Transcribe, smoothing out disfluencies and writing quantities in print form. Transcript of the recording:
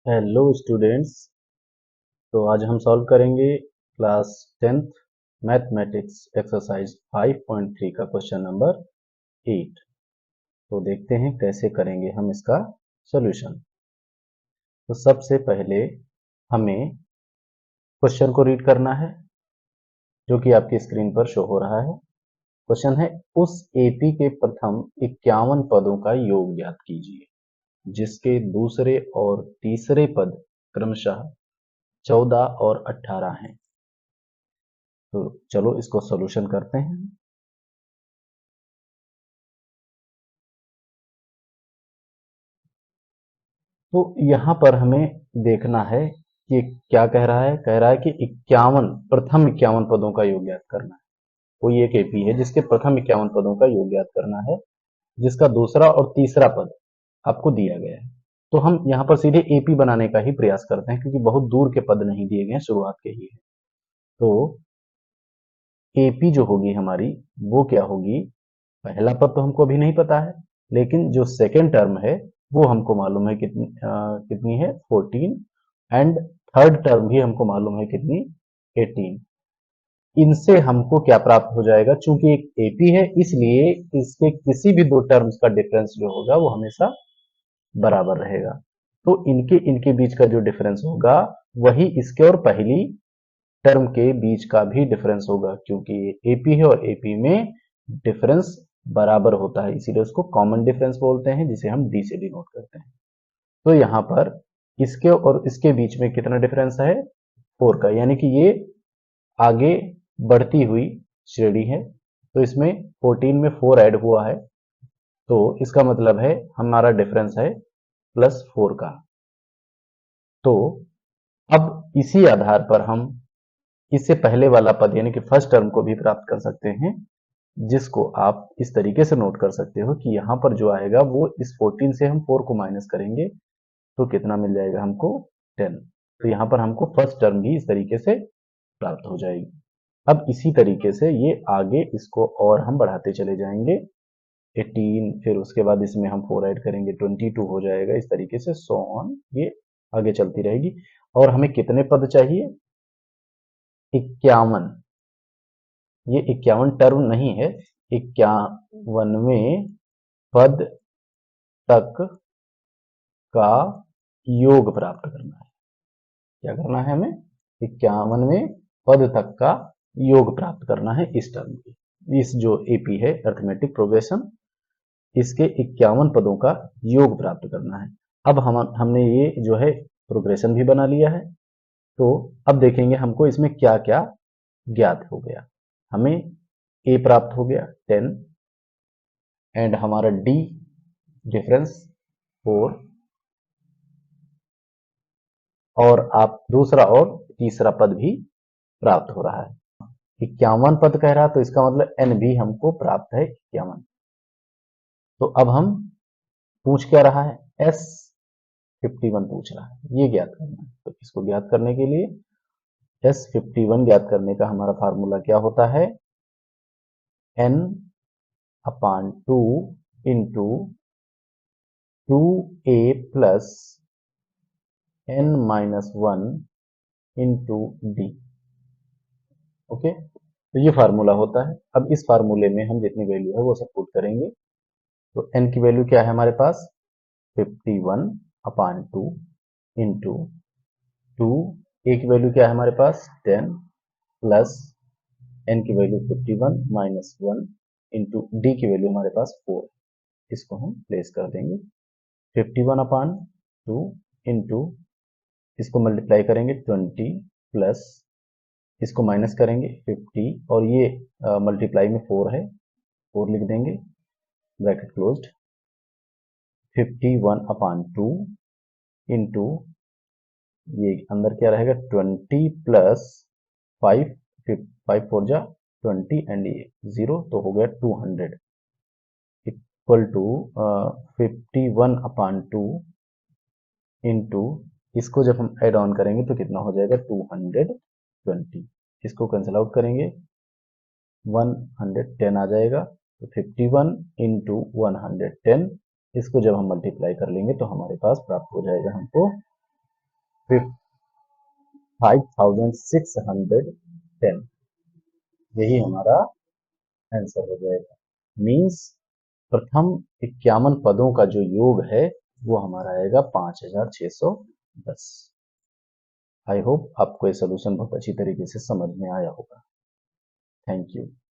Hello students. तो आज हम सॉल्व करेंगे क्लास 10th मैथमेटिक्स एक्सरसाइज 5.3 का क्वेश्चन नंबर 8। तो देखते हैं कैसे करेंगे हम इसका सॉल्यूशन। तो सबसे पहले हमें क्वेश्चन को रीड करना है जो कि आपकी स्क्रीन पर शो हो रहा है। क्वेश्चन है, उस एपी के प्रथम 51 पदों का योग ज्ञात कीजिए जिसके दूसरे और तीसरे पद क्रमशः 14 और 18 हैं। तो चलो इसको सॉल्यूशन करते हैं। तो यहाँ पर हमें देखना है कि क्या कह रहा है। कह रहा है कि 51 प्रथम 51 पदों का योग ज्ञात करना है। कोई एक एपी है जिसके प्रथम 51 पदों का योग ज्ञात करना है, जिसका दूसरा और तीसरा पद आपको दिया गया है। तो हम यहाँ पर सीधे एपी बनाने का ही प्रयास करते हैं क्योंकि बहुत दूर के पद नहीं दिए गए हैं, शुरुआत के ही है। तो एपी जो होगी हमारी वो क्या होगी। पहला पद तो हमको अभी नहीं पता है, लेकिन जो सेकेंड टर्म है वो हमको मालूम है कितनी है 14, एंड थर्ड टर्म भी हमको मालूम है कितनी 18। इनसे हमको क्या प्राप्त हो जाएगा, चूंकि एक एपी है इसलिए इसके किसी भी दो टर्म्स का डिफरेंस जो होगा वो हमेशा बराबर रहेगा। तो इनके इनके बीच का जो डिफरेंस होगा वही इसके और पहली टर्म के बीच का भी डिफरेंस होगा, क्योंकि ये एपी है और एपी में डिफरेंस बराबर होता है, इसीलिए उसको कॉमन डिफरेंस बोलते हैं, जिसे हम डी से डिनोट करते हैं। तो यहाँ पर इसके और इसके बीच में कितना डिफरेंस है 4 का, यानी कि ये आगे बढ़ती हुई श्रेणी है। तो इसमें 14 में 4 ऐड हुआ है, तो इसका मतलब है हमारा डिफरेंस है +4 का। तो अब इसी आधार पर हम इससे पहले वाला पद यानी कि फर्स्ट टर्म को भी प्राप्त कर सकते हैं, जिसको आप इस तरीके से नोट कर सकते हो कि यहाँ पर जो आएगा वो इस 14 से हम 4 को माइनस करेंगे तो कितना मिल जाएगा हमको 10। तो यहाँ पर हमको फर्स्ट टर्म भी इस तरीके से प्राप्त हो जाएगी। अब इसी तरीके से ये आगे इसको और हम बढ़ाते चले जाएंगे 18, फिर उसके बाद इसमें हम 4 ऐड करेंगे 22 हो जाएगा, इस तरीके से सो ऑन ये आगे चलती रहेगी। और हमें कितने पद चाहिए 51। ये 51 टर्म नहीं है, 51वें पद तक का योग प्राप्त करना है। क्या करना है हमें 51वें पद तक का योग प्राप्त करना है इस टर्म की। इस जो एपी है अर्थमेटिक प्रोग्रेशन, इसके 51 पदों का योग प्राप्त करना है। अब हमने ये जो है प्रोग्रेशन भी बना लिया है। तो अब देखेंगे हमको इसमें क्या क्या ज्ञात हो गया। हमें ए प्राप्त हो गया 10, एंड हमारा डी डिफरेंस 4, और आप दूसरा और तीसरा पद भी प्राप्त हो रहा है। 51 पद कह रहा, तो इसका मतलब एन भी हमको प्राप्त है 51। तो अब हम पूछ क्या रहा है, एस 51 पूछ रहा है, ये ज्ञात करना है। तो इसको ज्ञात करने के लिए एस 51 ज्ञात करने का हमारा फार्मूला क्या होता है, एन अपान 2 into 2a plus n minus 1 into D. Okay, तो ये फार्मूला होता है। अब इस फार्मूले में हम जितनी वैल्यू है वो सब पुट करेंगे। तो n की वैल्यू क्या है हमारे पास 51 अपान 2 इंटू 2, a की वैल्यू क्या है हमारे पास 10, प्लस n की वैल्यू 51 माइनस 1 इंटू डी की वैल्यू हमारे पास 4। इसको हम प्लेस कर देंगे 51 अपान 2 इंटू, इसको मल्टीप्लाई करेंगे 20, प्लस इसको माइनस करेंगे 50, और ये मल्टीप्लाई में 4 है, 4 लिख देंगे ब्रैकेट क्लोज्ड। 51 अपान 2 इंटू, ये अंदर क्या रहेगा 20 प्लस 5, 5 4 जा 20 एंड ये 0, तो हो गया 200 इक्वल टू 51 अपान 2 इंटू, इसको जब हम ऐड ऑन करेंगे तो कितना हो जाएगा 220। इसको कैंसिल आउट करेंगे 110 आ जाएगा। तो 51 इंटू 110, इसको जब हम मल्टीप्लाई कर लेंगे तो हमारे पास प्राप्त हो जाएगा हमको 5610, यही हमारा आंसर हो जाएगा। मीन्स प्रथम 51 पदों का जो योग है वो हमारा आएगा 5610। आई होप आपको ये सोल्यूशन बहुत अच्छी तरीके से समझ में आया होगा। Thank you.